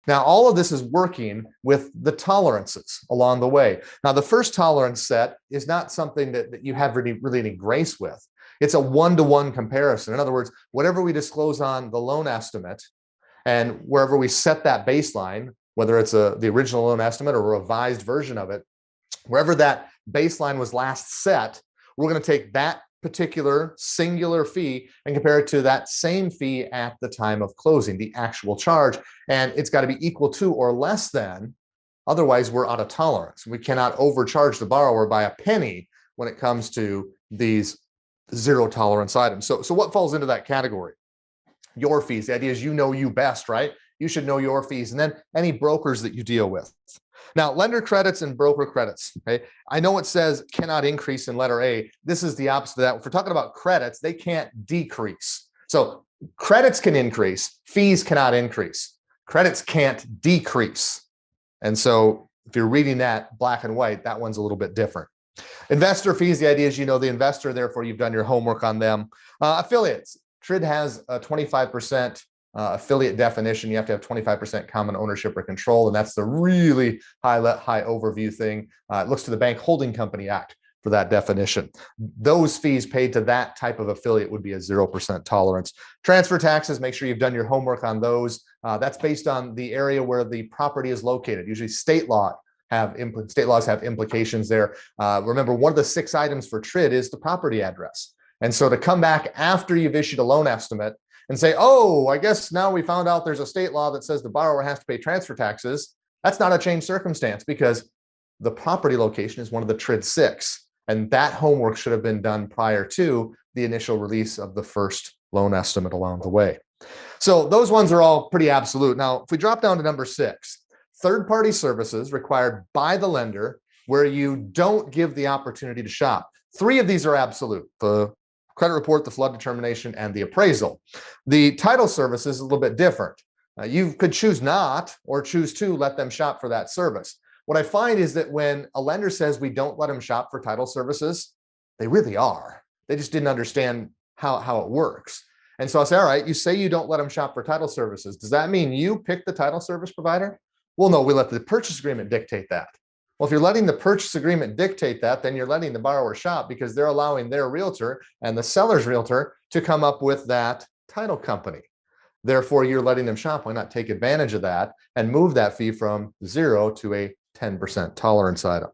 Now, all of this is working with the tolerances along the way. Now, the first tolerance set is not something that you have really any grace with. It's a one-to-one comparison. In other words, whatever we disclose on the loan estimate and wherever we set that baseline, whether it's the original loan estimate or a revised version of it, wherever that baseline was last set, we're going to take that particular singular fee and compare it to that same fee at the time of closing, the actual charge. And it's got to be equal to or less than, otherwise we're out of tolerance. We cannot overcharge the borrower by a penny when it comes to these zero tolerance items. So what falls into that category? Your fees. The idea is you know you best, right? You should know your fees, and then any brokers that you deal with. Now, lender credits and broker credits. Okay, I know it says cannot increase in letter A. This is the opposite of that. If we're talking about credits, they can't decrease. So credits can increase, fees cannot increase. Credits can't decrease. And so if you're reading that black and white, that one's a little bit different. Investor fees, the idea is you know the investor, therefore you've done your homework on them. Affiliates. TRID has a 25% affiliate definition. You have to have 25% common ownership or control, and that's the really high overview thing. It looks to the Bank Holding Company Act for that definition. Those fees paid to that type of affiliate would be a 0% tolerance. Transfer taxes, make sure you've done your homework on those. That's based on the area where the property is located. Usually state laws have implications there. Remember, one of the 6 items for TRID is the property address. And so to come back after you've issued a loan estimate and say, oh, I guess now we found out there's a state law that says the borrower has to pay transfer taxes, that's not a changed circumstance because the property location is one of the TRID 6. And that homework should have been done prior to the initial release of the first loan estimate along the way. So those ones are all pretty absolute. Now, if we drop down to number 6, third-party services required by the lender where you don't give the opportunity to shop. 3 of these are absolute: the credit report, the flood determination, and the appraisal. The title service is a little bit different. You could choose not or choose to let them shop for that service. What I find is that when a lender says we don't let them shop for title services, they really are. They just didn't understand how it works. And so I say, all right, you say you don't let them shop for title services. Does that mean you pick the title service provider? Well, no, we let the purchase agreement dictate that. Well, if you're letting the purchase agreement dictate that, then you're letting the borrower shop because they're allowing their realtor and the seller's realtor to come up with that title company. Therefore, you're letting them shop. Why not take advantage of that and move that fee from 0 to a 10% tolerance item?